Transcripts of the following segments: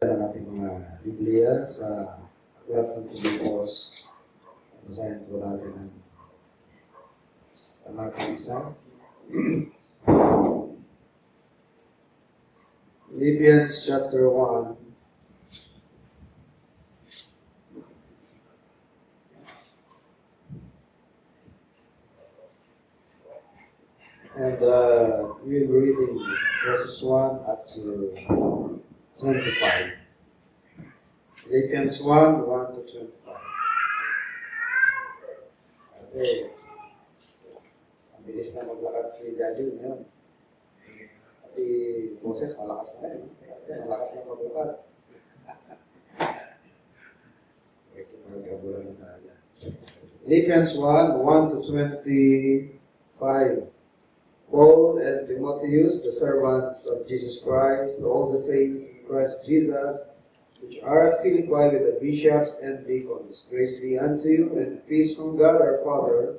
Ang ating mga Biblia sa Aklat ng Pilipos. Basahin po natin ang talata 1. Philippians chapter 1. And we'll be reading verses 1 up to 25. Philippians 1, 1 to 25. Okay. Ang bilis na maglakad si Daddy ngayon. Pati Moses, malakas na yun. Malakas na maglakad. Ito magkabulan na tayo. Philippians 1, 1 to 25. Paul and Timotheus, the servants of Jesus Christ, to all the saints in Christ Jesus, which are at Philippi with the bishops and deacons. Grace be unto you, and peace from God our Father,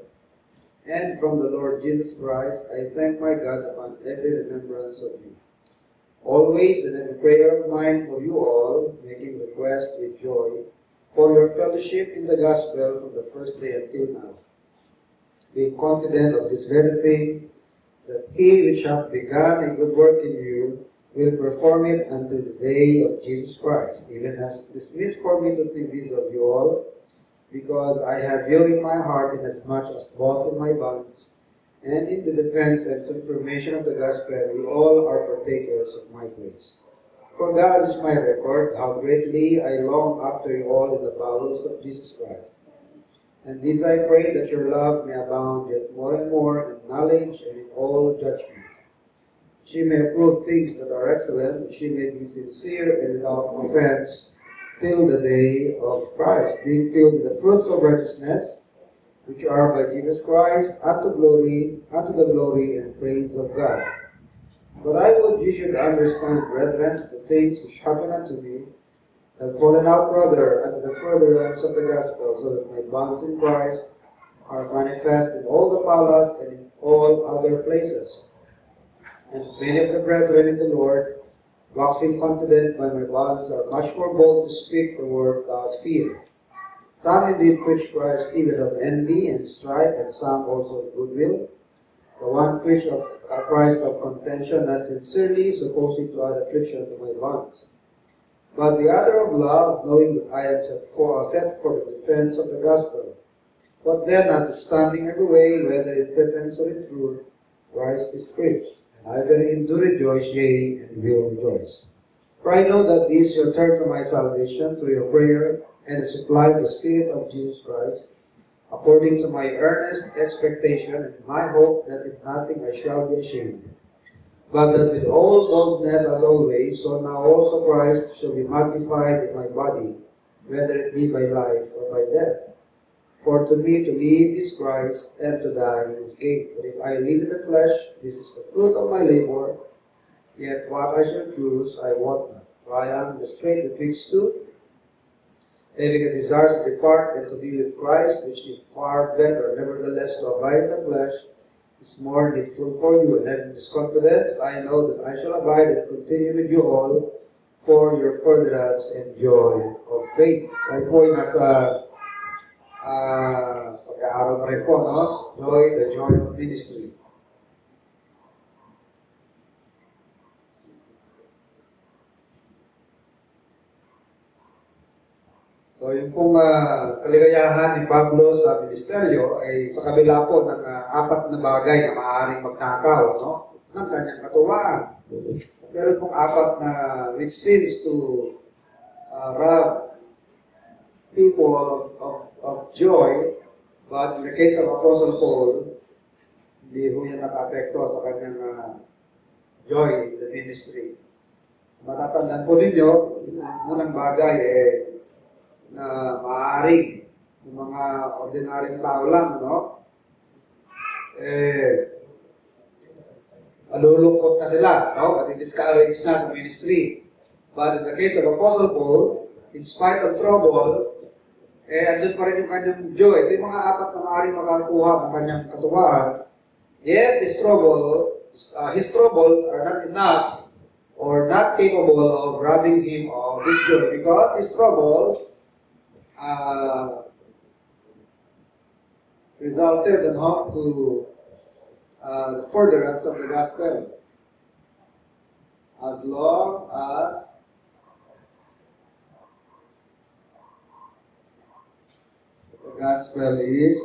and from the Lord Jesus Christ. I thank my God upon every remembrance of you, always in every prayer of mine for you all, making request with joy for your fellowship in the gospel from the first day until now, being confident of this very thing, that he which hath begun a good work in you will perform it unto the day of Jesus Christ, even as it is meet for me to think this of you all, because I have you in my heart, inasmuch as both in my bonds and in the defense and confirmation of the gospel you all are partakers of my grace. For God is my record, how greatly I long after you all in the bowels of Jesus Christ. And this I pray, that your love may abound yet more and more in knowledge and in all judgment. She may approve things that are excellent, she may be sincere and without offense, till the day of Christ, being filled with the fruits of righteousness, which are by Jesus Christ, unto the glory and praise of God. But I would you should understand, brethren, the things which happen unto me, have fallen out rather unto the furtherance of the gospel, so that my bonds in Christ are manifest in all the palace and in all other places. And many of the brethren in the Lord, waxing confident by my bonds, are much more bold to speak the word without fear. Some indeed preach Christ even of envy and strife, and some also of goodwill. The one preach of Christ of contention, not sincerely, supposing to add affliction to my bonds. But the other of love, knowing that I am set for the defense of the gospel. But then, notwithstanding every way, whether in pretense or in truth, Christ is preached. And I therein do rejoice, yea, and will rejoice. For I know that this shall turn to my salvation, to your prayer, and the supply of the Spirit of Jesus Christ, according to my earnest expectation, and my hope that in nothing I shall be ashamed. But that with all boldness as always, so now also Christ shall be magnified in my body, whether it be by life or by death. For to me to live is Christ, and to die is gain. But if I live in the flesh, this is the fruit of my labor, yet what I shall choose I wot not. For I am in the strait betwixt two, having a desire to depart and to be with Christ, which is far better. Nevertheless, to abide in the flesh is more needful for you, and having this confidence, I know that I shall abide and continue with you all for your furtherance and joy of faith. So ay po ay nasa pag-aaral pa rin po, no? The joy of ministry. So yung pong kaligayahan ni Pablo sa ministeryo ay sa kabila po ng apat na bagay na maaaring magnakaw, no? Ng kanyang katuwaan. Pero pong apat na which seems to rob people of joy, but in the case of Apostle Paul, hindi ho yan naka-apekto sa kanyang joy in the ministry. Matatandaan po ninyo, yung unang bagay na maaaring yung mga ordinaryong tao lang, no? Malulungkot na sila, no? At i-discourage na sa ministry. But in the case of Apostle Paul, in spite of trouble, andun pa rin yung kanyang joy. Ito yung mga apat na maaaring makakuha ng kanyang katuwaan. Yet, his troubles are not enough or not capable of robbing him of his joy, because his trouble resulted in how to the furtherance of the gospel. As long as the gospel is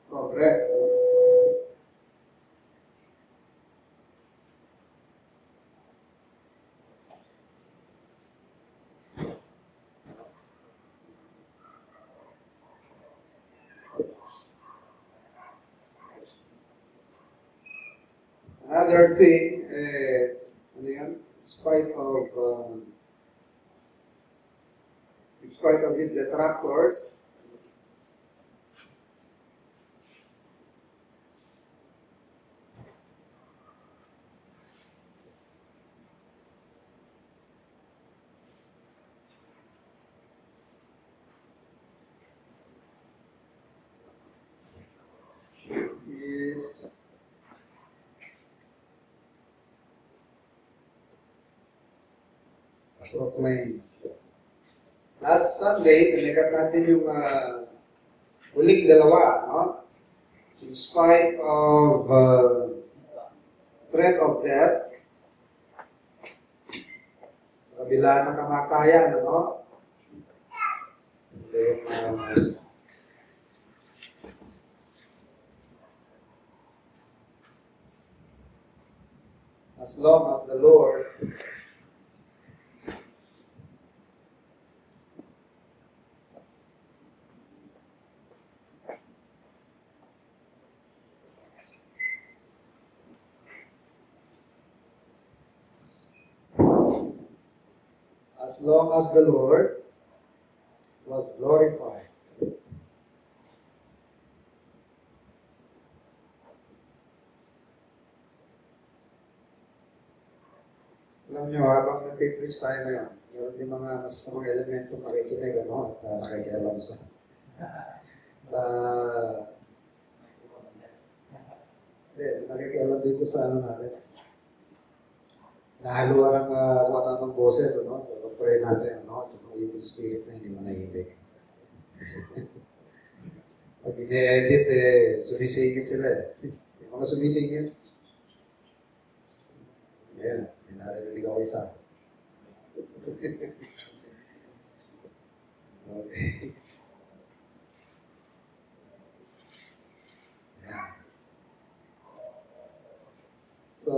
progress. Another thing, in spite of his detractors, is proclaimed. Last Sunday, tinikat natin yung huling dalawa, no? In spite of threat of death, sa kabila ng kamatayan, no? Then, as long as the Lord was glorified. Alam nyo, habang nag-preach tayo ngayon, meron din mga masasamang elementong makikinig, ano, at nakikialam sa nakikialam dito sa ano natin. Nahaluan ng wala ng boses, ano, so pray natin, ano, at mga evil spirit na hindi manahimik. Pag ine-edit, sumisingit sila eh. Yung mga sumisingit, yan, may narinig ako isa. Okay. Yeah. So,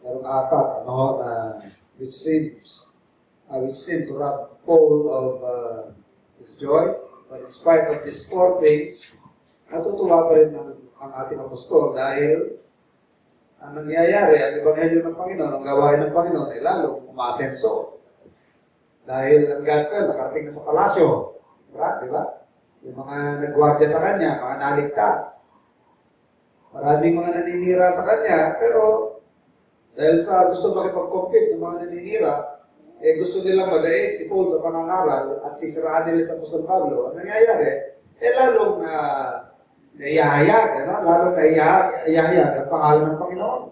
merong apat, ano, na which seem to rob Paul of his joy, but in spite of these four things, natutuwa pa rin ang ating apostol dahil ang nangyayari, ang ebanghelyo ng Panginoon, ang gawain ng Panginoon ay lalong umasenso. Dahil ang gospel nakarating na sa palasyo. Di ba? Yung mga nagwardya sa kanya, mga naligtas. Maraming mga naninira sa kanya, pero dahil sa gusto makipag-compete ng mga naninira, gusto nilang madaig si Paul sa pangangaral at sisiraan nila sa Apostol Pablo. Ang nangyayari, lalong naihahayag, lalong naihahayag ang pangalan ng Panginoon.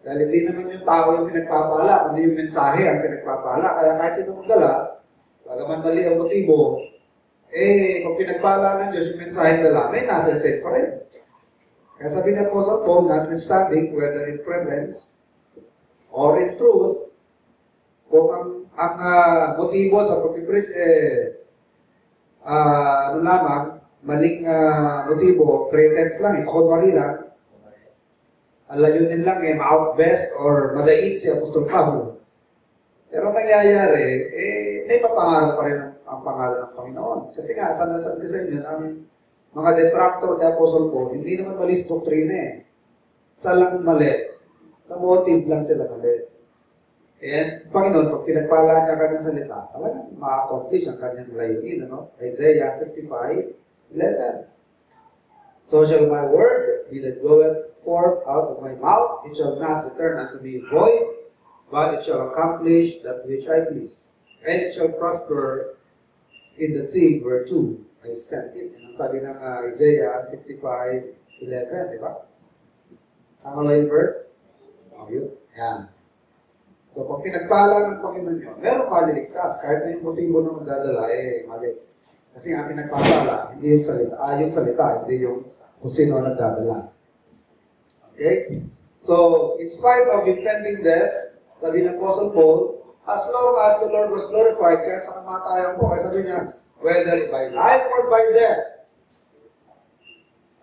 Dahil hindi naman yung tao yung pinagpapala, kundi yung mensahe ang pinagpapala. Kaya kahit sino mong dala, bagaman mali ang motibo, kung pinagpala ng Diyos yung mensahe dala, may nasa set pa rin. Kaya sabi ni Apostle Paul, notwithstanding, whether in pretense or in truth, kung ang motibo sa pag-preach, maling motibo, pretense lang, pakunwari lang, alayunin lang, ma-outbest or madaig si Apostol Pablo. Pero nangyayari, naipapangaral pa rin ang pangalan ng Panginoon. Kasi nga, sanasabi ko sa inyo, ang mga detractor ni Apostol Paul, hindi naman mali sa doktrina eh. Sa lang mali. Sa motive lang sila mali. And Panginoon, pag pinagpala niya kanyang salita, talagang ma-accomplish ang kanyang layunin. Ano? Isaiah 55:11. So shall my word be that goeth forth out of my mouth, it shall not return unto me void, but it shall accomplish that which I please. And it shall prosper in the thing where two I sent it. Ang sabi ng Isaiah 55:11, di ba? Tama ba yung verse? Oh, yun. Yan. So, pag pinagpala ng Panginoon yun, meron maliligtas. Kahit na yung motibo na magdadala, mali. Kasi ang pinagpapala, hindi yung salita. Yung salita, hindi yung kung sino ang nagdadala. Okay? So, in spite of impending death, sabi ng Apostle Paul, as long as the Lord was glorified, kaya sa kamatayan ko, kaya sabi niya, whether by life or by death,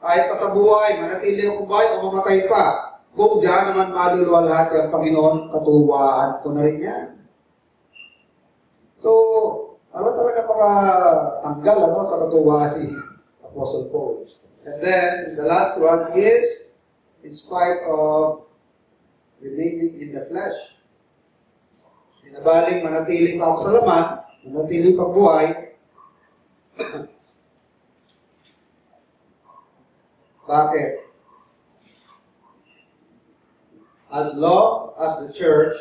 kahit pa sa buhay, manatili ang buhay o mamatay pa, kung diyan naman maluluwalhati ang Panginoon, katuwaan ko na rin yan. So, talaga makatanggal sa katuwaan ni Apostle Paul. And then, the last one is, in spite of remaining in the flesh. Sinabaling manatili pa ako sa laman, manatili pa buhay. Bakit? As long as the church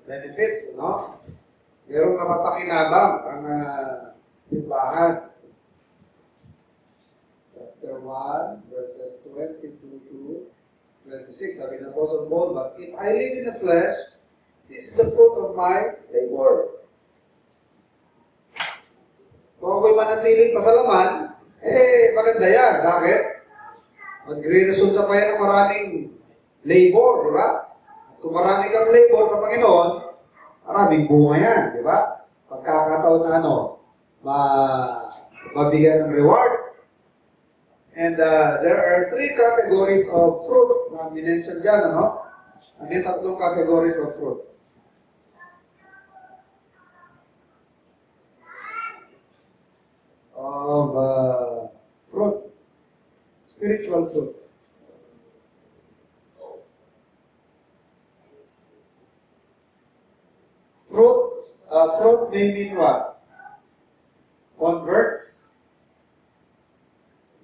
benefits, no? Merong napapakinabang ang simbahan. Chapter 1, verses 22 to 26. Sabi ng Apostle Paul, but if I live in the flesh, this is the fruit of my labor. Kung ako'y manatili pa sa laman, maganda yan. Bakit? Magre-resulta pa yan ng maraming labor, di ba? Kung marami kang labor sa Panginoon, maraming bunga yan, di ba? Pagkakataon na mabigyan ng reward. And there are 3 categories of fruit na minention dyan, ano? Ano yung 3 categories of fruits? Of fruit. Spiritual fruit. Fruit may mean what? Converts.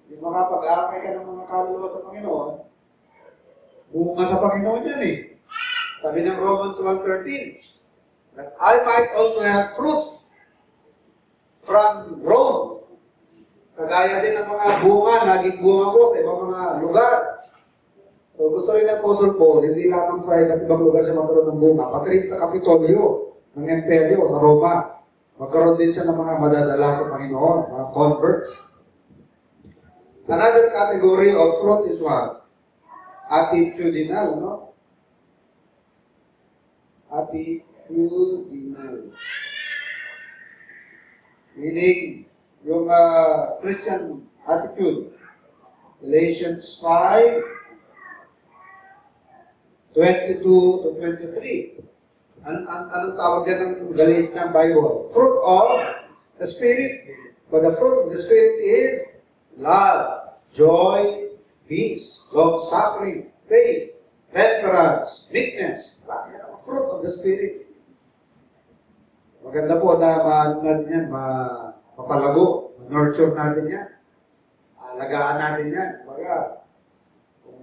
Yung makapag-aakay ka ng mga kaluluwa sa Panginoon, bunga sa Panginoon yan eh. Sabi ng Romans 1:13, that I might also have fruits from Rome. Kagaya din ng mga bunga, naging bunga ko sa ibang mga lugar. So gusto rin ng Apostle Paul, hindi lamang sa iba't ibang lugar siya magkaroon ng bunga, pati rin sa Kapitolyo ng Imperyo sa Roma. Magkaroon din siya ng mga madadala sa Panginoon, mga converts. Another category of fruit is what? Attitudinal, no? Attitudinal. Meaning, yung Christian attitude. Galatians 5:22 to 23. Anong tawag dyan ng galit ng Bible? Fruit of the Spirit. But the fruit of the Spirit is love, joy, peace, long-suffering, faith, temperance, meekness. Yan ang fruit of the Spirit. Maganda po na natin yan, mapalago, nurture natin yan. Alagaan natin yan. Kung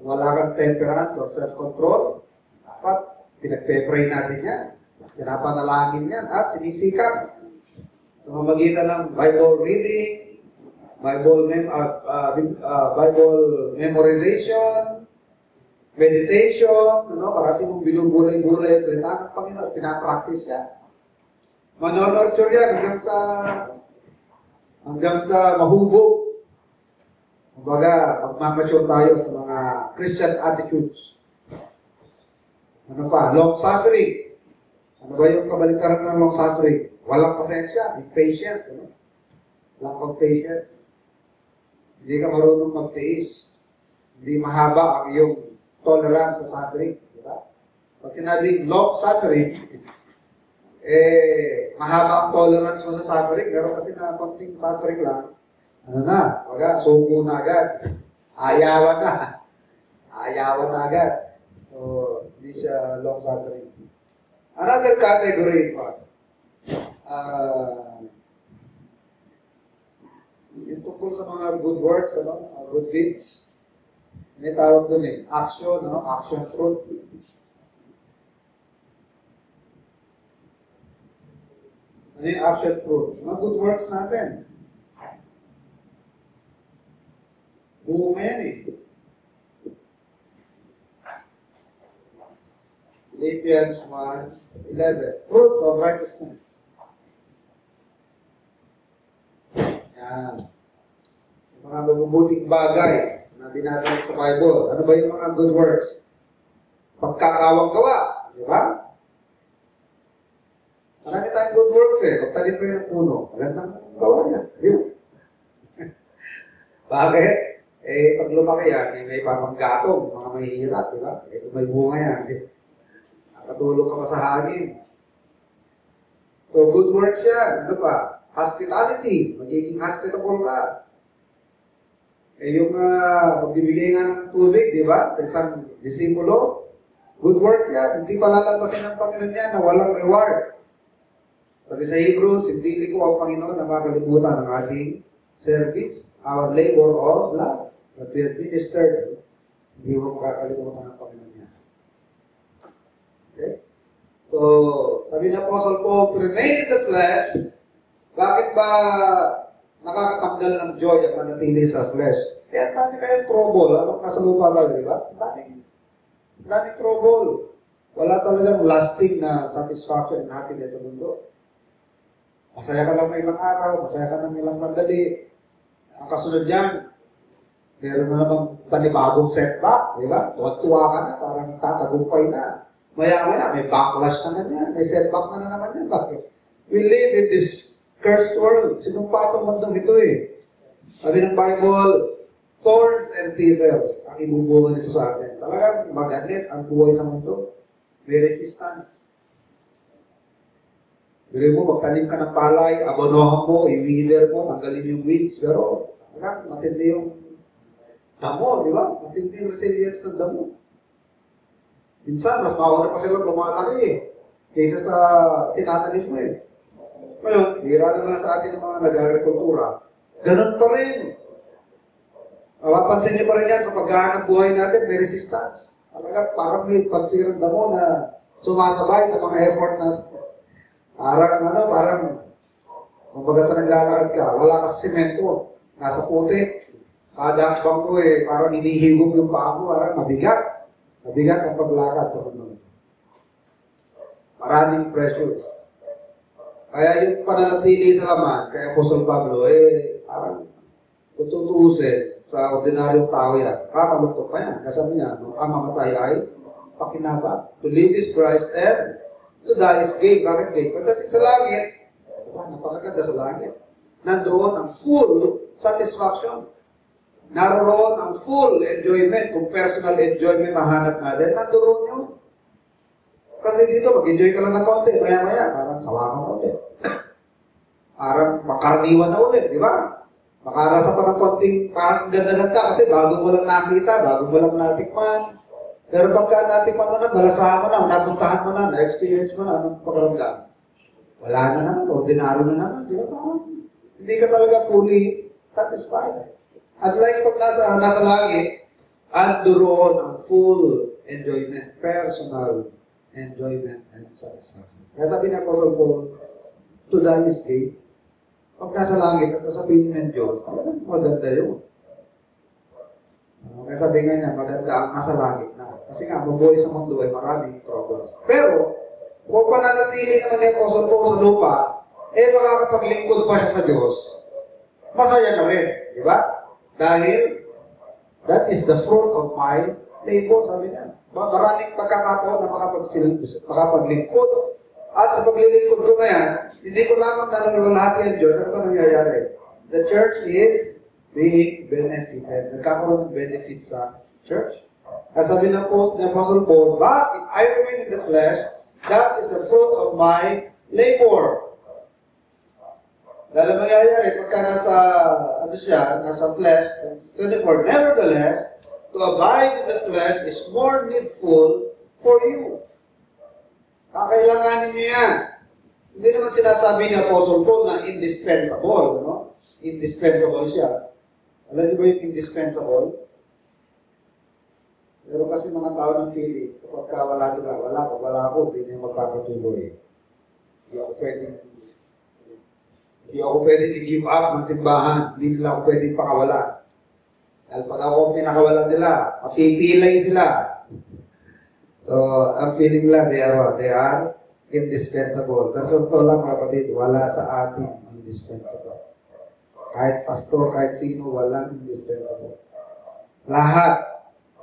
wala kang temperance or self-control, dapat pinagpe-pray natin yan. Pinapanalangin yan at sinisikap. Sa mamagitan ng Bible reading, Bible memorization, meditation, parati mong binubulay-bulay ang salita ng Panginoon, pinapractice yan. Manornurture yan hanggang sa mahubog. Kumbaga, magmamature tayo sa mga Christian attitudes. Ano pa? Long-suffering. Ano ba yung kabaliktaran ng long-suffering? Walang pasensya, impatient. Walang pag-patience. Hindi ka marunong magtiis. Hindi mahaba ang iyong tolerance sa suffering. Diba? Pag sinabing long-suffering, mahaba ang tolerance mo sa suffering, pero kasi na konting suffering lang, suko na agad. Ayawan na agad. So, hindi siya long-suffering. Another category is what? yung tungkol sa mga good works, good deeds. May tawag doon action, action fruit. Ano yung action fruit? Mga good works natin. Bunga yan Philippians 1:11. Fruits of righteousness. Yan. Yung mga mabubuting bagay na binabanggit sa Bible. Ano ba yung mga good works? Pagkakawang gawa. Di ba? Marami tayong good works Pagtanim kayo ng puno. Magandang gawa niya. Yun. Bakit? Pag lumaki yan, may pamanggatong, mga mahihirap, di ba? Kung may bunga yan, nakatulog ka pa sa hangin. So, good works yan. Ano pa? Hospitality. Magiging hospitable ka. Yung pagbibigay nga ng tubig, di ba? Sa isang disipulo, good work yan. Hindi palalampasin ng Panginoon yan na walang reward. Sabi sa Hebrews, hindi ko ang Panginoon na makalimutan ng ating service, our labor of love, that we have ministered. Hindi ko makakalimutan ng Panginoon yan. Okay? So, sabi ng Apostle Paul, to remain in the flesh, bakit ba nakakatanggal ng joy at manatili sa flesh? Kaya dami kayong trouble, habang nasa lupa tayo, di ba? Daming trouble. Wala talagang lasting na satisfaction and happiness sa mundo. Masaya ka lang ng ilang araw, masaya ka ng ilang sandali. Ang kasunod yan, meron na namang panibagong setback, di ba? Tuwa-tuwa ka na, parang tatagumpay na. Maya-maya, may backlash naman yan, may setback na naman yan. Bakit? We live in this cursed world. Sinumpa itong mundong ito Sabi ng Bible, thorns and thistles ang ibubunga nito sa atin. Talagang maganit ang buhay sa mundo. May resistance. Biro mo, magtanim ka ng palay, abonohan mo, i-weeder mo, tanggalin yung weeds. Pero, matindi yung damo, di ba? Matindi yung resilience ng damo. Minsan, mas mauna pa silang lumalaki kaysa sa tinatanim mo Ngayon, hira naman sa atin ng mga nag-agrikultura. Ganun pa rin. Mapapansin niyo pa rin yan sa paghahanap buhay natin, may resistance. Talaga, parang may pansirang damo na sumasabay sa mga effort natin. Parang, kumbaga sa naglalakad ka, wala ka sa semento, nasa putik, kada bangko parang hinihigop yung paa mo, parang mabigat. Mabigat ang paglakad sa mundo. Maraming pressures. Kaya yung pananatili sa laman, kay Apostol Pablo, parang tutuusin sa ordinaryong tao yan. Kakaluktok pa yan. Kasabi niya, ang mamatay ay pakinaba. To live is Christ and to die is gain. Bakit gain? Pagdating sa langit, napakaganda sa langit. Nandoon ang full satisfaction. Naroon ang full enjoyment. Kung personal enjoyment ang hanap natin, nandoon yun. Kasi dito, mag-enjoy ka lang ng konti. Maya-maya, parang sawa ka na ulit. Parang makarniwan na ulit, di ba? Makarasa pa ng konting parang ganda-ganda kasi bago mo lang nakita, bago mo lang natikman. Pero pagka natikman mo na, nalasahan mo na, napuntahan mo na, na-experience mo na, anong pakaramdam? Wala na naman, ordinaryo na naman, di ba? Parang hindi ka talaga fully satisfied. At like pag nasa langit, andoon ang full enjoyment, personal enjoyment and satisfaction. Kaya sabi ni Apostle Paul, to die is gain. Pag nasa langit at nasa piling ng Diyos, talagang maganda yun. Kaya sabi nga niya, maganda ang nasa langit na. Kasi nga, mabuhay sa mundo ay maraming problems. Pero, kung pananatili naman ni Apostle Paul sa lupa, makakapaglingkod pa siya sa Diyos, masaya na rin. Di ba? Dahil, that is the fruit of my labor, sabi niya. Maraming pagkakataon na makapaglingkod. At sa paglilingkod ko na yan, hindi ko lamang nalalahati ang Diyos. Ano ba nangyayari? The church is being benefited. Nagkakaroon ng benefit sa church. As sabi ng Apostle Paul, but if I remain in the flesh, that is the fruit of my labor. Dahil mangyayari, pagka nasa flesh, 24, nevertheless, to abide in the flesh is more needful for you. Kakailanganin niyo yan. Hindi naman sinasabi ni Apostle Paul na indispensable, no? Indispensable siya. Alam niyo ba yung indispensable? Pero kasi mga tao ng feeling, kapag wala sila, pag wala ako, hindi niya magpapatuloy. Hindi ako pwedeng i-give up ng simbahan. Hindi nila ako pwedeng pakawala. Dahil pag ako pinakawalan nila, mapipilay sila. So, ang feeling lang, they are indispensable. Pero sa totoo lang, mga kapatid, wala sa atin indispensable. Kahit pastor, kahit sino, walang indispensable. Lahat,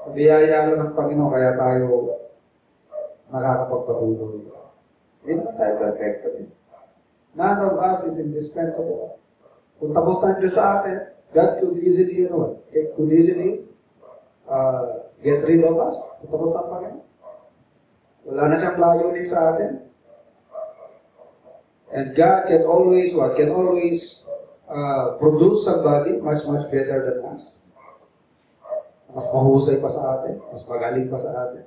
sa biyaya lang ng Panginoon, kaya tayo nakakapagpatuloy. Hindi naman tayo perfecto. None of us is indispensable. Kung tapos na Diyos sa atin, God could easily, get rid of us. Kung tapos na ang Panginoon. Wala na siyang layunin sa atin. And God can always, produce somebody much better than us. Mas mahusay pa sa atin, mas magaling pa sa atin.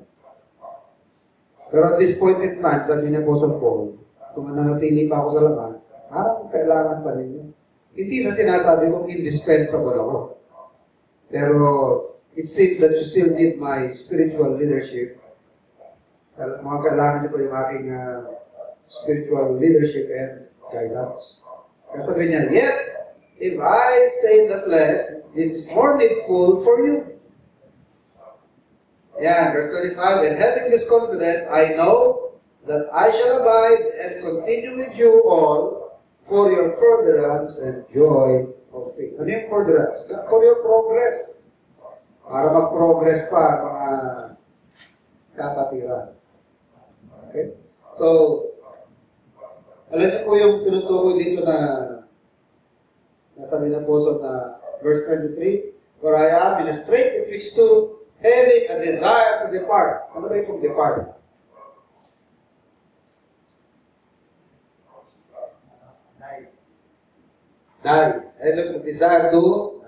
Pero at this point in time, sabi ni Apostle Paul, kung nanatili pa ako sa laman, parang kailangan pa ninyo. Hindi sa sinasabi kong indispensable ako. Pero it seems that you still need my spiritual leadership. Mga kailangan niyo po yung aking spiritual leadership and guidance. Kasi sabi niya, yet, if I stay in the flesh, this is more needful for you. Yeah, verse 25, and having this confidence, I know that I shall abide and continue with you all for your furtherance and joy of faith. Ano yung furtherance? For your progress. Para mag-progress pa mga kapatiran. Okay? So, alam niyo po yung tinutukoy dito na nasabi ng Apostle na verse 23, for I am in a strait betwixt two, having a desire to depart. Ano ba itong depart? Die. Having a desire to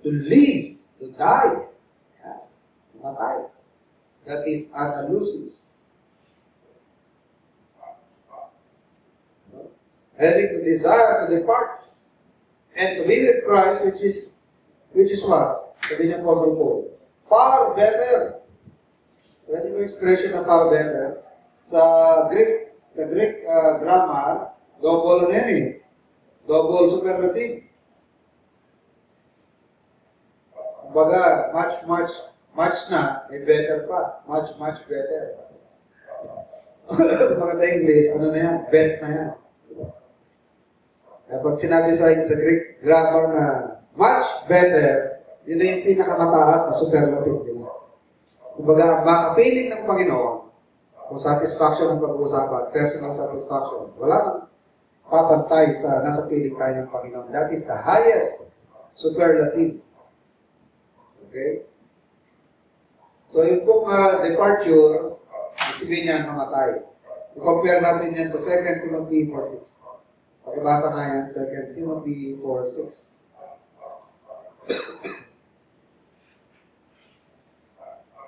live, to die. Yeah. Matay. That is analusis. Having the desire to depart and to be with Christ, which is what? Sabi ni Apostle Paul. Far better. Yan yung expression na far better. Sa Greek grammar, double na yan eh. Double superlative. Kumbaga, much na, may better pa. Much better. Kumbaga sa English, ano na yan? Best na yan. Kapag sinabi sa Greek grammar na much better, yun na yung pinakamataas na superlative nila. Kumbaga, makapiling ng Panginoon, kung satisfaction ang pag-uusapan, personal satisfaction, wala nang papantay sa nasa piling tayo ng Panginoon. That is the highest superlative. Okay? So, yung pong departure, sabihin niyan, mamatay. I-compare natin yan sa 2 Timothy 4:6. Pakibasa nga yan, 2 Timothy 4:6.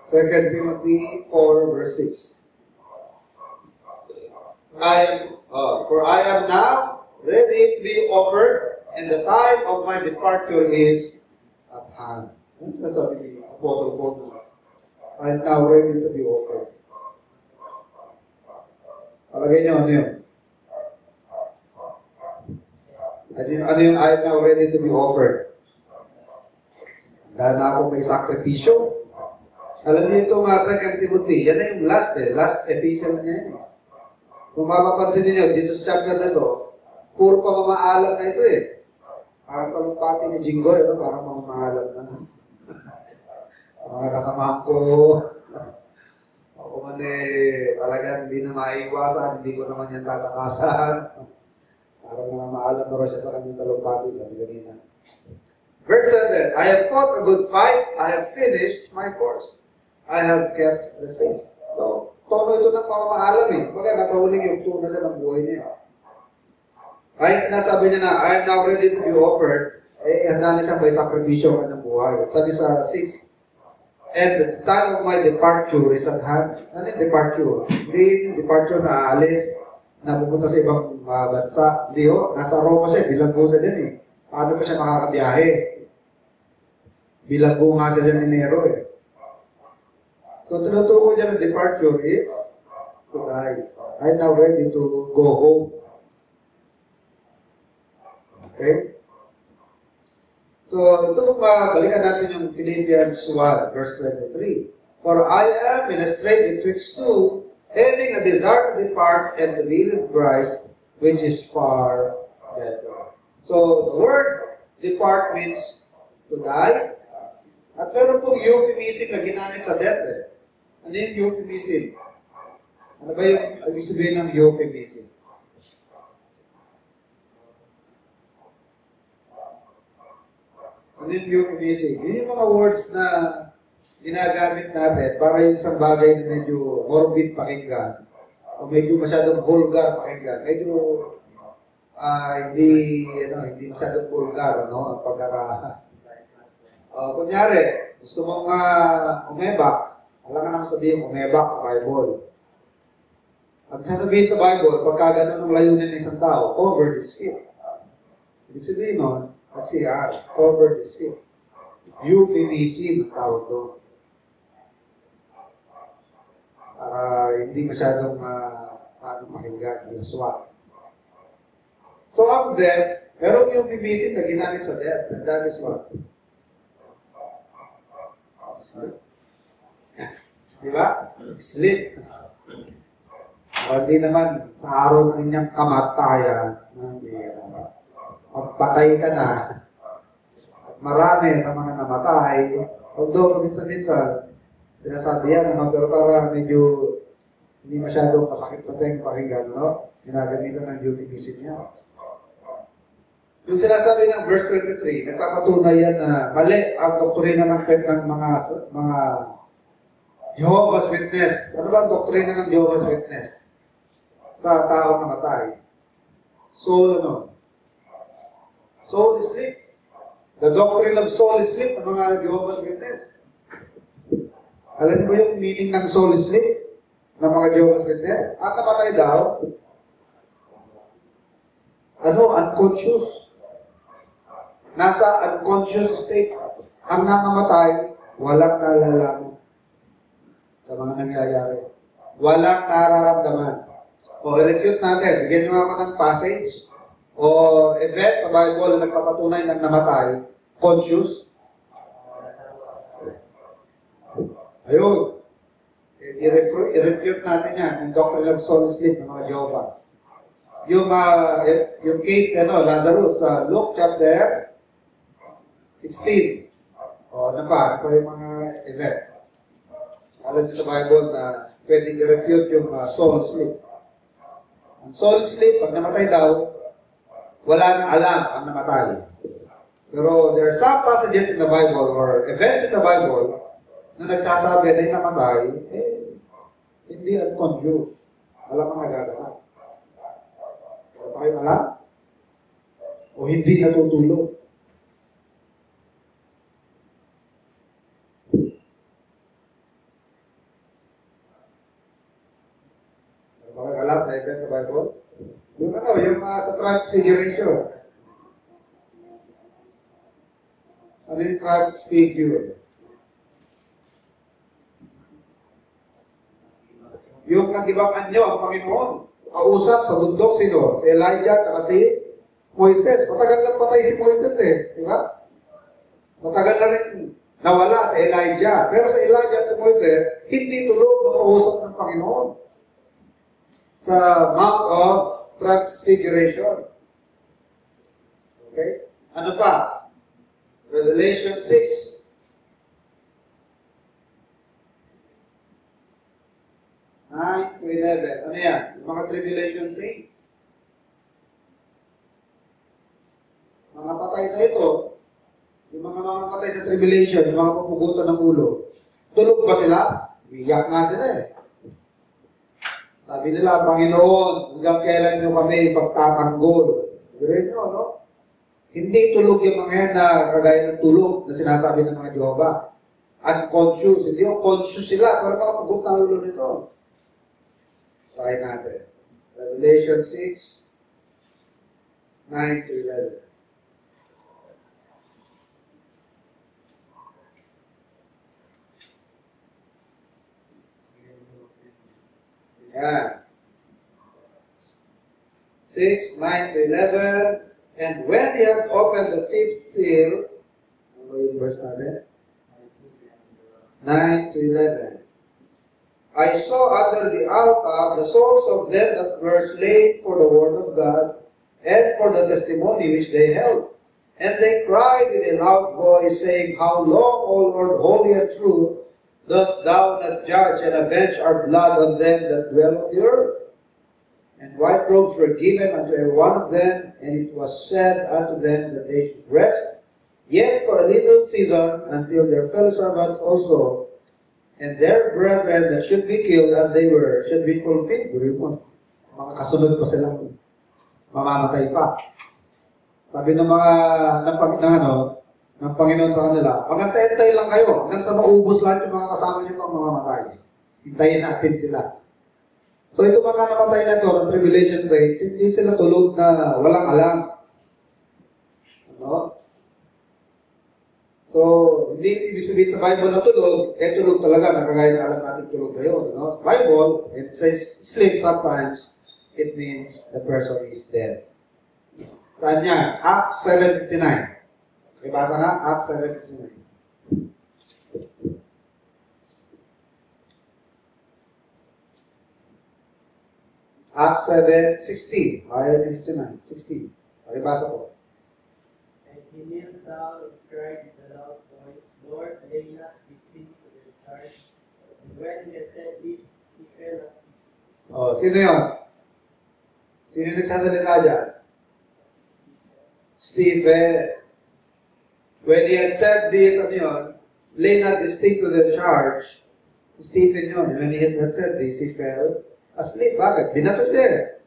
2 Timothy 4, verse 6. For I am now ready to be offered, and the time of my departure is at hand. Ano sinasabi ni Apostle Paul? I am now ready to be offered. Palagay niyo, ano yun? Ano yung I am now ready to be offered? Dahil na ako may sakripisyo. Alam niyo itong 2 Timothy, yan na yung last epistle niya yan. Kung mapapansin niyo, dito sa chapter na ito, puro pamamaalam na ito eh. Parang kalumpati ni Jinggoy, parang pamamaalam na. Mga kasamahan ko, ako man talagang hindi na maiiwasan, hindi ko naman yan tatakasan. Parang mamaalam na rin siya sa kanyang kalumpati, sabi kanina. Verse 7, I have fought a good fight, I have finished my course. I have kept the faith. So, tono ito ng pamamaalam eh. Baga, nasa huling yung tuno siya ng buhay niya. Ay, sinasabi niya na, I am now ready to be offered. Handa na siya may sakripisyo ng buhay. Sabi sa 6, and the time of my departure is at hand. Ano yung departure? Hindi yung departure na aalis, na pupunta sa ibang bansa. Hindi ho, nasa Roma siya, bilanggo siya dyan eh. Paano pa siya makakabiyahe? Bilanggo nga siya dyan ni Nero eh. So, tinutukoy niya ng departure is to die. I'm now ready to go home. Okay? So, ito balikan natin yung Philippians 1, verse 23. For I am in a strait betwixt two, having a desire to depart and to be with Christ, which is far better. So, the word depart means to die. At meron pong euphemism na ginamit sa death eh. Ano yung euphemism? Ano ba yung ibig sabihin ng euphemism? Ano yung euphemism? Yun yung mga words na ginagamit natin para yung isang bagay na medyo morbid pakinggan o medyo masyadong vulgar pakinggan. Medyo hindi masyadong vulgar, ang pagkaka... kunyari, gusto mong umebak, alam ka naman sabihin, umebak sa Bible. At sasabihin sa Bible, pagka ganun ang layunin ng isang tao, cover this feet. Ibig sabihin nun, cover this feet. Euphemism ang tawag doon. Para hindi masyadong pakinggan, laswa. So, ang death, merong euphemism na ginamit sa death, and that is what? Diba? Sleep. O hindi naman, sa araw ng inyong kamatayan, pagpatay ka na, at marami sa mga namatay, although paminsan-minsan, sinasabi yan, pero para medyo hindi masyadong masakit sa tayong pakinggan, ginagamitan ng euphemism niya. Yung sinasabi ng verse 23, nagpapatunay yan na mali ang doktrina ng mga Jehovah's Witness. Ano ba ang doktrina ng Jehovah's Witness? Sa taong namatay. Soul Soul is sleep. The doctrine of soul is sleep ng mga Jehovah's Witness. Alam niyo ba yung meaning ng soul is sleep ng mga Jehovah's Witness? Ang namatay daw, unconscious. Nasa unconscious state. Ang namamatay, walang nalalaman sa mga nangyayari. Walang nararamdaman. O i-refute natin, bigyan nyo ako ng passage o event sa Bible na nagpapatunay ng namatay, conscious. Ayun. I-refute natin yan, yung doctrine of soul sleep ng mga Jehovah. Yung case, Lazarus, sa Luke chapter 16. Ano pa yung mga event? Alam niyo sa Bible na pwedeng i-refute yung soul sleep. Ang soul sleep, pag namatay daw, wala nang alam ang namatay. Pero there are some passages in the Bible or events in the Bible na nagsasabi na yung namatay, hindi unconscious. Alam ang nagaganap. Wala pa kayong alam? O hindi natutulog? Alam na event sa Bible? Yung sa transfiguration. Ano yung transfigure? Yung nag-ibang anyo ang Panginoon. Kausap sa bundok sino? Si Elijah at si Moises. Matagal lang patay si Moises di ba? Matagal na rin nawala si Elijah. Pero si Elijah at si Moises, hindi tulog ng kausap ng Panginoon. Sa Mount of Transfiguration. Okay? Ano pa? Revelation 6. To 11. Ano yan? Yung mga tribulation saints. Mga patay na ito, yung mga patay sa tribulation, yung mga pupugutan ng ulo, tulog ba sila? Iyak nga sila Sabi nila, Panginoon, hanggang kailan nyo kami pagtatanggol? Sabihin nyo, Hindi tulog yung mga yan na kagaya ng tulog na sinasabi ng mga Jehovah. Unconscious. Hindi yung conscious sila, pero mga pugot na ulo nito. Sahin natin. Revelation 6, 9 to 11. Yeah. 6, 9 to 11. And when he had opened the fifth seal, ano yung verse natin? 9 to 11. I saw under the altar the souls of them that were slain for the word of God and for the testimony which they held. And they cried with a loud voice, saying, How long, O Lord, holy and true, dost thou not judge and avenge our blood on them that dwell on the earth? And white robes were given unto every one of them, and it was said unto them that they should rest, yet for a little season, until their fellow servants also, and their brethren that should be killed as they were, should be fulfilled. Mga kasunod pa silang mamamatay pa. Sabi ng mga, ng Panginoon sa kanila, magantay-antay lang kayo, hanggang sa maubos lahat yung mga kasama nyo pang mamamatay. Hintayin natin sila. So ito mga namatay na ito, ng Tribulation Saints, hindi sila tulog na walang alam. Ano? So, hindi ibig sabihin sa Bible na tulog, tulog talaga, nakagaya na alam natin tulog ngayon. No? Bible, it says sleep sometimes, it means the person is dead. Saan niya? Acts 7:59. Ibasa nga, Acts 7:59. Acts 7:60. Ayaw 59. 60. Ibasa po. And he kneeled down and cried with a loud voice, Lord, lay not this sin to their charge. And when he had said this, he fell asleep. Oh, sino yun? Sino nagsasalita dyan? Stephen. When he had said this, ano yun? Lay not this thing to their charge. Stephen yun. When he had said this, he fell asleep. Bakit? Binato siya.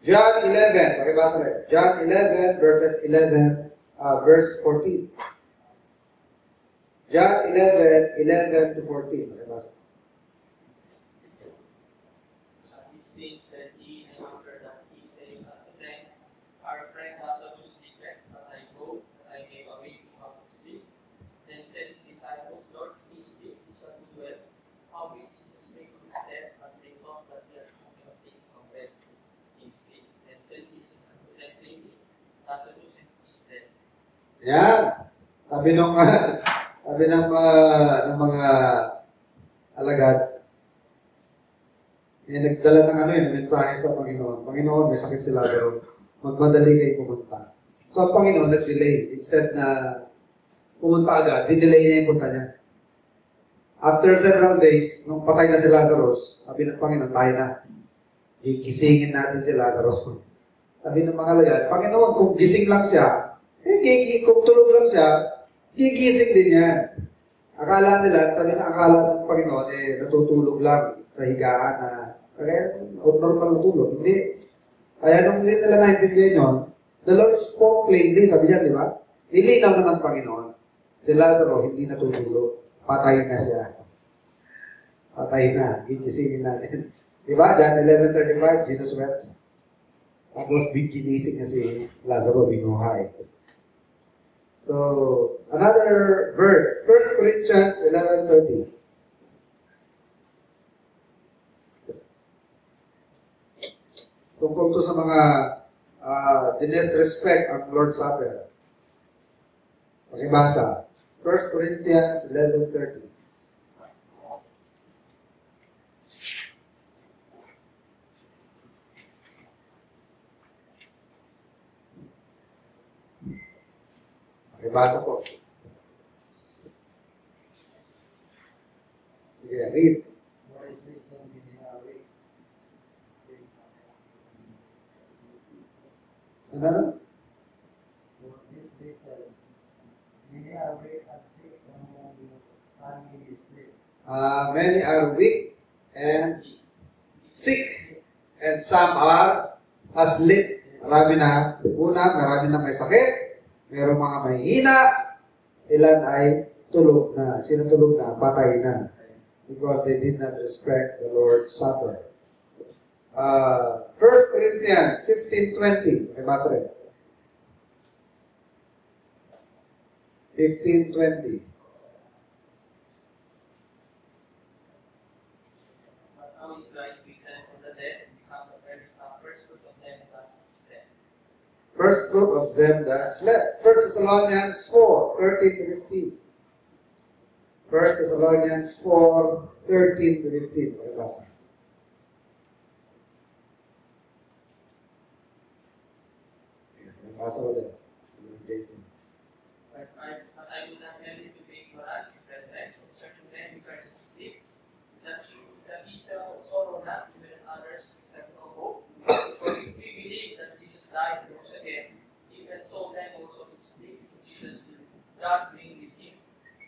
John 11. Pakibasa rin. John 11 verses 11, verse 14. John 11 to 14. Pakibasa. These things said he, and after that he said unto them, Our friend Lazarus sleepeth, but I go, that I may awake him out of sleep. Then said his disciples, Lord, if he sleep, he shall do well. Howbeit Jesus spake of his death, but they thought that he had spoken of taking of rest in sleep. Then said Jesus unto them plainly, Lazarus is dead. Yan. Sabi ng mga alagad, nagdala ng mensahe sa Panginoon. Panginoon, may sakit si Lazaro. Magmadali kayo pumunta. So, ang Panginoon nag-delay. Instead na pumunta agad, dinelay niya yung punta niya. After several days, nung patay na si Lazarus, sabi ng Panginoon, tayo na. Gigisingin natin si Lazaro. Sabi ng mga alagad, Panginoon, kung gising lang siya, kung tulog lang siya, gigising din yan. Akala nila, akala ng Panginoon, natutulog lang sa higaan na kaya normal na tulog. Hindi. Kaya nung hindi nila naintindihan yun, the Lord spoke plainly, sabi niya, di ba? Nilinaw na ng Panginoon. Si Lazaro, hindi natutulog. Patay na siya. Patay na. Gigisingin natin. Di ba? John 11:35, Jesus wept. Tapos ginising niya si Lazaro, binuhay. So, another verse, 1 Corinthians 11:30. Tungkol to sa mga disrespect ang Lord's Supper. Pakibasa. 1 Corinthians 11:30. Pakibasa po. Sige, read. Ano? Many are weak and sick, and some are asleep. Marami na may sakit, mayroong mga may hina, ilan ay tulog na. Sino tulog na? Patay na. Because they did not respect the Lord's Supper. 1 Corinthians 15:20. May basa rin. 15:20. But now is Christ risen from the dead, and become the first fruit of them that slept. First fruit of them that slept. 1 Thessalonians 4:13-15. 1 Thessalonians 4:13-15. May basa. May basa ulit. Jason. But I do not tell you to be ignorant, brethren, concerning them which are asleep, that ye sorrow not, even as others which have no hope. For if we believe that Jesus died and rose again, even so them also which sleep in Jesus will God bring with him.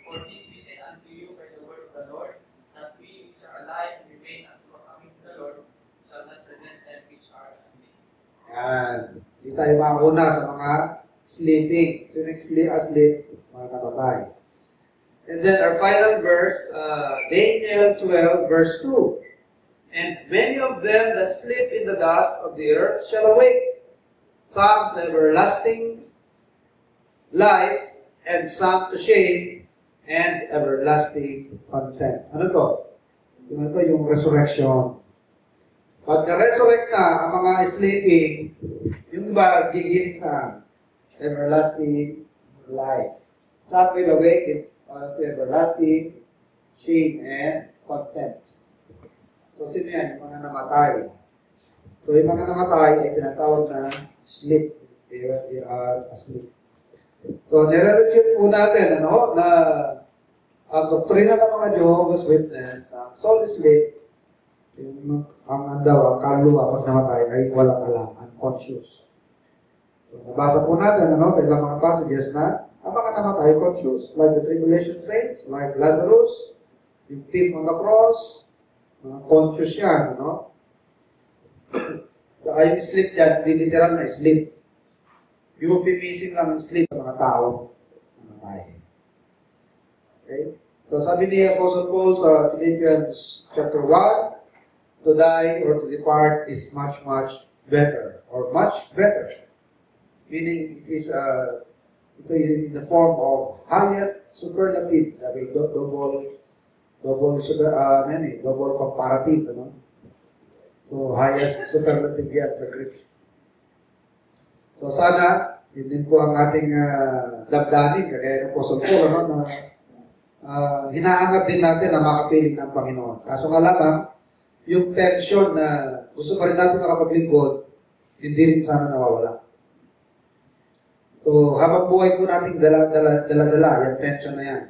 For this we say unto you by the word of the Lord, that we which are alive and remain unto the coming of the Lord shall not prevent them which are asleep. Yan. Hindi tayo makauna sa mga sleeping. So next asleep, mga namatay. And then our final verse, Daniel 12, verse 2. And many of them that sleep in the dust of the earth shall awake, some to everlasting life, and some to shame and everlasting contempt. Ano to? Yung resurrection. Pagka-resurrect na ang mga sleeping, yung iba gigising saan? Everlasting life. Some will awake to everlasting shame and contempt. So, sino yan? Yung mga namatay. So, yung mga namatay ay tinatawag na sleep. They are asleep. So, nire-refute po natin, na ang doktrina ng mga Jehovah's Witness na soul sleep, ang kaluluwa pag namatay ay walang alam, unconscious. So, nabasa po natin sa ilang mga passages na ang mga namatay conscious, like the tribulation saints, like Lazarus, yung thief on the cross, conscious yan, Ay, yung sleep dyan, hindi literal na sleep. Euphemism lang yung sleep ng mga tao namatay. Okay? So, sabi ni Apostle Paul sa Philippians chapter 1, to die or to depart is much, much better. Or much better. Meaning, it is ito is in the form of highest superlative. Sabi, double comparative. So, highest superlative yan sa Greek. So, sana, yun din po ang ating damdamin, kagaya ng Apostle Paul, hinahangat din natin na makapiling ng Panginoon. Kaso nga lamang, yung tension na gusto pa rin natin makapaglingkod, hindi rin sana nawawala. So, habang buhay po natin dala-dala yung tension na yan.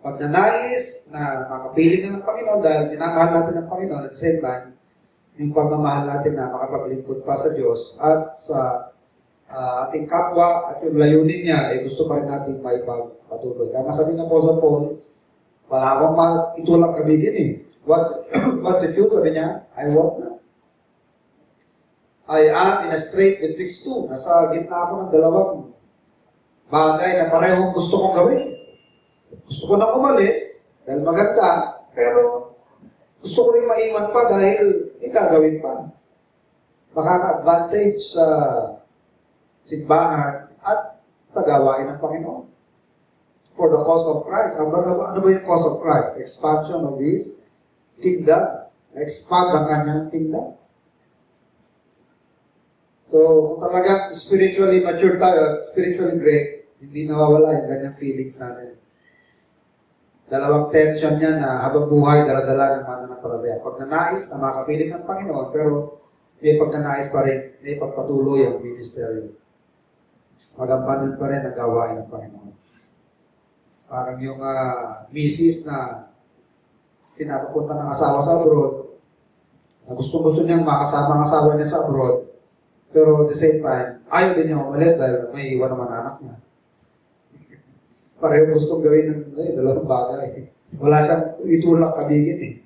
Pag nanais na makapiling na ng Panginoon dahil minamahal natin ng Panginoon, at the same time, yung pagmamahal natin na makapaglingkod pa sa Diyos at sa ating kapwa at yung layunin niya, ay gusto pa rin natin maipagpatuloy. Kaya masabi ng Apostle Paul, wala akong itulak kabigin eh. What to choose, sabi niya, I want na. I am in a strait betwixt two. Nasa gitna ako ng dalawang bagay na parehong gusto kong gawin. Gusto ko nang umalis, dahil maganda, pero gusto ko rin maiwan pa dahil ikagawin pa. Makaka-advantage sa simbahan at sa gawain ng Panginoon. For the cause of Christ. Ano ba yung cause of Christ? Expansion of His kingdom. Expand ang kanyang kingdom. So, kung talagang spiritually mature tayo, spiritually great, hindi nawawala yung ganyang feelings natin. Dalawang tension niya na habang buhay, dala-dala ng mananampalataya. Pag nanais na makapiling ng Panginoon, pero may pagnanais pa rin, may pagpatuloy ang ministeryo. Magampanan pa rin ang gawain ng Panginoon. Parang yung misis na pinapapunta ng asawa sa abroad, na gustong-gusto niyang makasama ang asawa niya sa abroad, pero at the same time, ayaw din niya umalis dahil may iwan naman anak niya. Pareho gustong gawin ng dalawang bagay. Wala siyang itulak kabigin .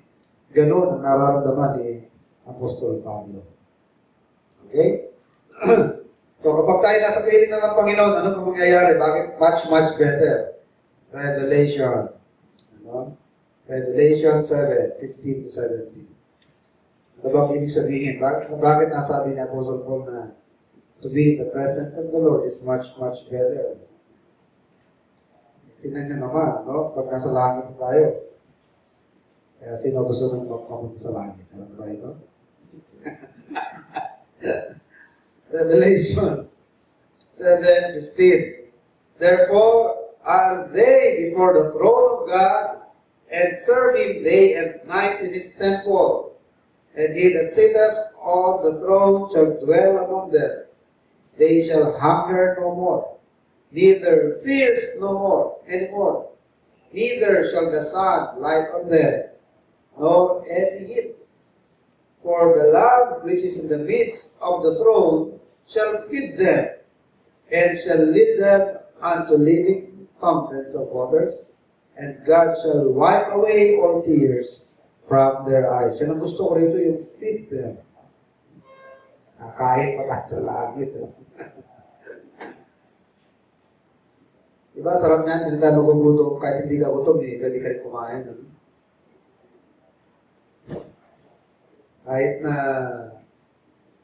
Ganon ang nararamdaman ni Apostol Pablo. Okay? So kapag tayo nasa piling na ng Panginoon, ano pa mangyayari? Bakit much, much better? Revelation. Revelation 7:15-17. Ano ba ibig sabihin? Bakit nasabi ni Apostle Paul na to be in the presence of the Lord is much, much better? Tingnan nyo naman, no? Pag nasa langit tayo, kaya sino gusto nang makapunta sa langit? Ano ba ito? Revelation 7:15. Therefore are they before the throne of God, and serve Him day and night in His temple. And He that sitteth on the throne shall dwell among them. They shall hunger no more, neither thirst no more anymore. Neither shall the sun light on them, nor any heat. For the Lamb which is in the midst of the throne shall feed them, and shall lead them unto living fountains of waters, and God shall wipe away all tears from their eyes. Yan ang gusto ko rito, yung feed them. Kahit pa tayo sa langit. Diba, sarap niyan, hindi tayo magugutom. Kahit hindi ka gutom, pwede ka rin kumain. Kahit na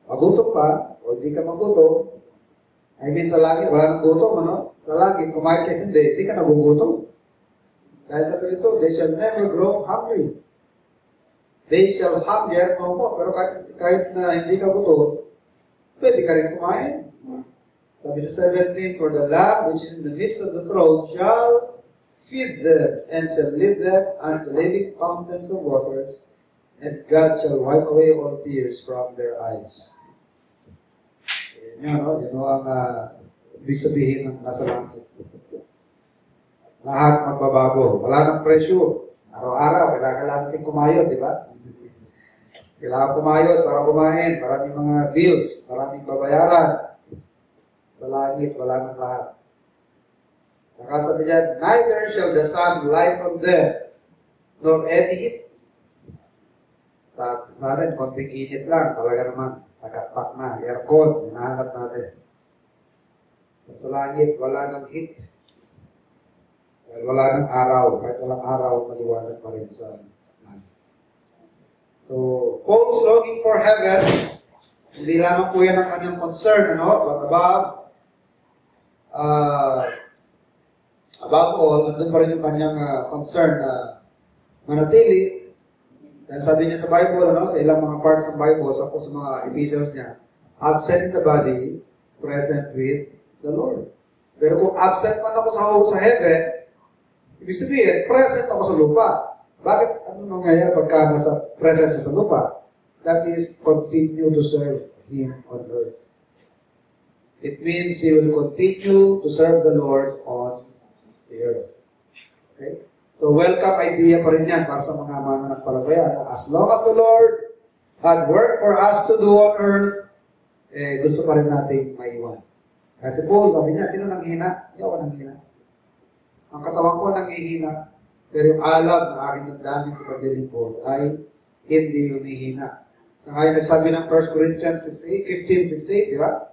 magutom pa, o hindi ka magutom, I mean, sa langit, wala nang gutom, ano? Sa langit, kumain ka hindi ka nagugutom. Dahil sa ganito, they shall never grow hungry. They shall hunger no more. Pero kahit na hindi ka gutom, pwede ka rin kumain. Sabi sa 17, for the Lamb which is in the midst of the throne shall feed them, and shall lead them unto living fountains of waters, and God shall wipe away all tears from their eyes. Yan, no? Yan ang ibig sabihin ng nasa langit. Lahat magbabago. Wala nang presyo. Araw-araw, kailangan natin kumayod, di ba? Kailangan kumayod para kumain. Maraming mga bills, maraming babayaran. Sa langit, wala nang lahat. Saka sabi dyan, neither shall the sun light on them, nor any heat. Sa atin, konting init lang. Talaga naman, tagapak na. Aircon, hinahanap natin. At sa langit, wala nang heat. Dahil wala nang araw. Kahit walang araw, maliwanag pa rin sa langit. So, Paul's longing for heaven, hindi lamang po yan ang kanyang concern, ano? But above all, nandun pa rin yung kanyang concern na manatili. Dahil sabi niya sa Bible, ano, sa ilang mga parts ng Bible, sa mga epistles niya, absent in the body, present with the Lord. Pero kung absent man ako sa heaven, ibig sabihin, present ako sa lupa. Bakit? Ano nangyayari pagka nasa present siya sa lupa? That is, continue to serve Him on earth. It means He will continue to serve the Lord on the earth. Okay? So, welcome idea pa rin yan para sa mga mananampalataya. As long as the Lord had work for us to do on earth, gusto pa rin natin maiwan. Kasi Paul, sabi niya, sino nanghina? Hindi ako nanghina. Ang katawan ko nanghihina, pero yung alam na aking nagdamit sa paglilingkod ay hindi humihina. Kaya nagsabi ng 1 Corinthians 15:15, di ba?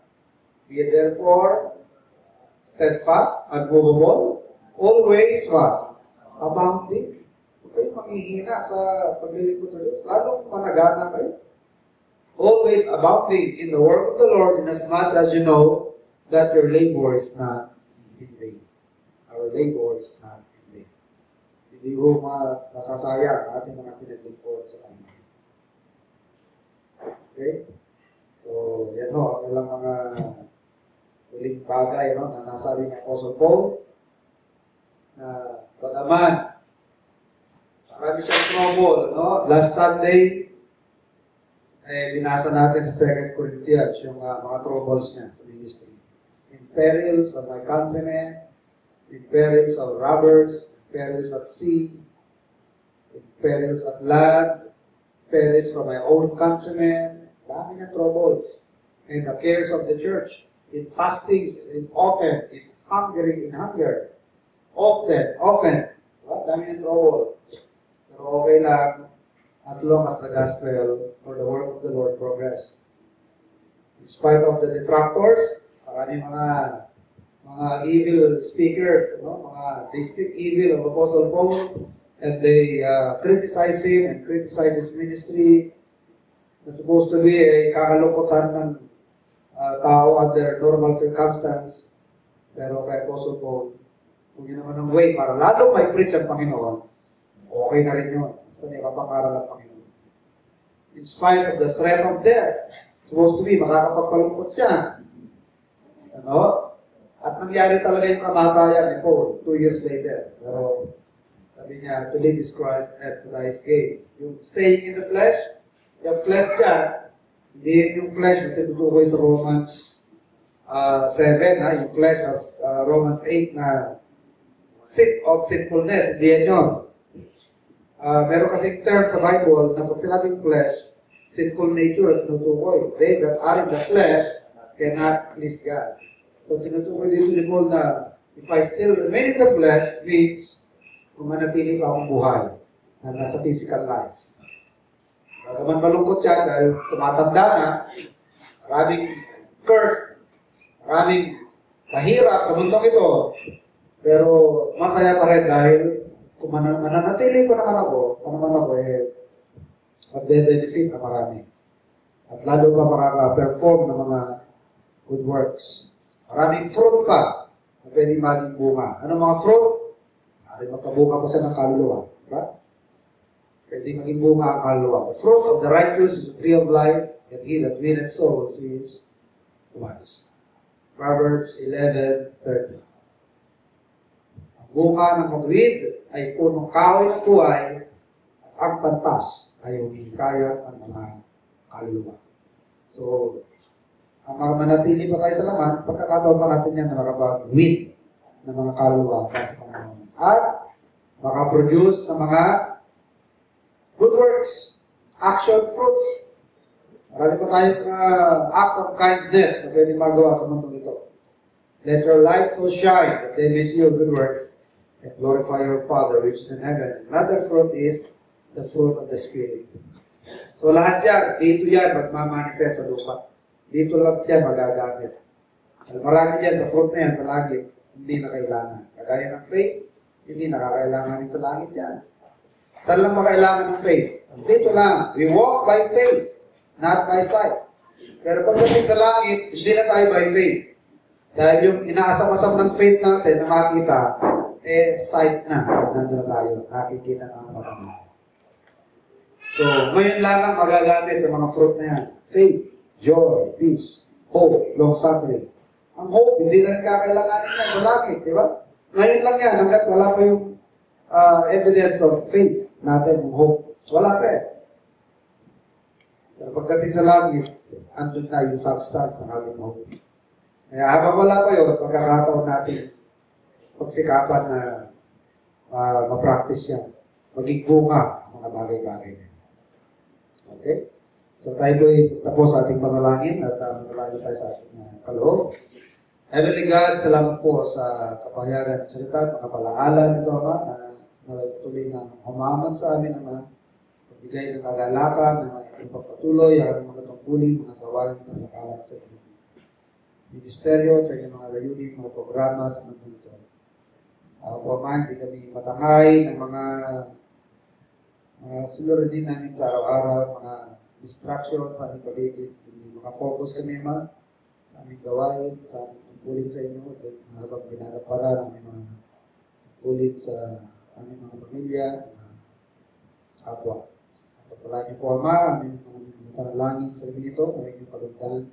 Be therefore steadfast, unmovable, always what? Abounding. Huwag kayong manghihina sa paglilingkod sa Diyos. Lalong managana kayo. Always abounding in the work of the Lord, inasmuch as you know that your labor is not in vain. Our labor is not in vain. Hindi ko masasayang ating mga pinaglingkod sa Kanya. Okay? So, yan ho, ang ilang mga uling bagay, no, na nasabi ni Apostle Paul, na bagaman, marami siyang trouble, no? Last Sunday, binasa natin sa 2 Corinthians yung mga troubles niya sa ministry. In perils of my countrymen, in perils of robbers, in perils at sea, in perils at land, perils from my own countrymen, dami niya troubles. And the cares of the church, in fastings, in often, in hunger, often, dami niya trouble. Pero okay lang, as long as the gospel or the work of the Lord progress. In spite of the detractors, maraming mga evil speakers, they speak evil of Apostle Paul, and they criticize him and criticize his ministry. na supposed to be ay kakalungkotan ng tao under normal circumstance. Pero kay Apostle Paul, kung yun naman ang way para lalo may preach ang Panginoon, okay na rin yun. Basta niya kapangaral ang Panginoon. In spite of the threat of death, supposed to be, makakapagpalungkot siya. Ano? At nangyari talaga yung kamatayan ni Paul 2 years later. Pero sabi niya, to live is Christ and to die is gain. Yung staying in the flesh, yung flesh niya, hindi yung flesh na tinutukoy sa Romans 7, yung flesh as Romans 8 na sin of sinfulness, hindi yan yun. Meron kasing term sa Bible na pag sinabing flesh, sinful nature at tinutukoy. They that are in the flesh cannot please God. So tinutukoy dito ni Paul na if I still remain in the flesh means kung manatili pa akong buhay na nasa physical life. Bagaman malungkot yan dahil tumatanda na, maraming curse, maraming mahirap sa mundong ito, pero masaya pa rin dahil kung mananatili pa naman ako, magbe-benefit na marami. At lalo pa makaka-perform ng mga good works. Maraming fruit pa na pwede maging bunga. Ano mga fruit? Maraming magkabunga pa siya ng kaluluwa. Diba? Pwede maging bunga ang kaluluwa. The fruit of the righteous is a tree of life, and he that winneth souls is wise. Proverbs 11:30. Ang bunga ng matuwid ay punong kahoy ng buhay, at ang pantas ay humihikayat ang mga kaluluwa. So, ang mga manatili pa tayo sa laman, pagkakataon pa natin yan na makapag-win ng mga kaluluwa para sa Panginoon. At makaproduce ng mga good works, action fruits. Marami pa tayong acts of kindness na pwede magawa sa mundo ito. Let your light so shine that they may see your good works and glorify your Father which is in heaven. Another fruit is the fruit of the Spirit. So lahat yan, dito yan magmamanifest sa lupa. Dito lang yan magagamit. Marami yan sa fruit na yan sa langit, hindi na kailangan. Kagaya ng faith, hindi nakakailangan sa langit yan. Saan lang makailangan ng faith? Dito lang. We walk by faith, not by sight. Pero pagdating sa langit, hindi na tayo by faith. Dahil yung inaasam-asam ng faith natin na makita, sight na. Nandun na tayo. Nakikita na ang mga. So, ngayon lang magagamit yung mga fruit na yan. Faith, joy, peace, hope, long-suffering. Ang hope, hindi na rin kakailanganin yan sa langit, di ba? Ngayon lang yan, hanggat wala pa yung evidence of faith natin, yung hope. Wala pa eh. Pero pagdating sa langit, andun na yung substance ng ating hope. Kaya habang wala pa yun, pagkakataon natin pagsikapan na ma-practice yan. Maging bunga ang mga bagay-bagay na. Okay? So tayo po'y tapos sa ating panalangin at manalangin tayo sa ating kaloob. Heavenly God, salamat po sa kapahayagan ng salita at makapalaalan nito, Ama, na tuloy na humaman sa amin, Ama, pagbigay ng kagalakan, na ipagpatuloy ang mga tungkulin, mga gawain na nakalat sa inyong ministeryo, sa inyong mga layunin, mga programa sa mundo ito. Po, Ama, hindi kami matangay ng mga suliranin namin sa araw-araw, mga distraction sa aming paligid, hindi makafocus kami, Ama, sa aming gawain, sa aming tungkulin sa inyo, at habang ginagapara ng aming mga tungkulin sa aming mga pamilya, kapwa. Pagpala niyo po, Ama, aming mga panalangin sa inyo ito, kung inyong kalugdan,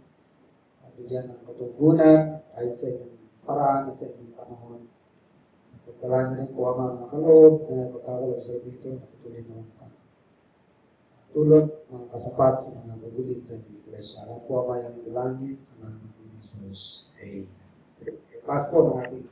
at bigyan ng katugunan, kahit sa inyong paraan at sa inyong panahon. Pagpala niyo rin po, Ama, mga kaloob, na pagkakalob sa inyo ito, natutuloy na mga tulog, mga kasapat sa mga magulit sa inyong iglesia. Alam po, Ama, yung langit sa mga Jesus. Amen. Pass po ng ating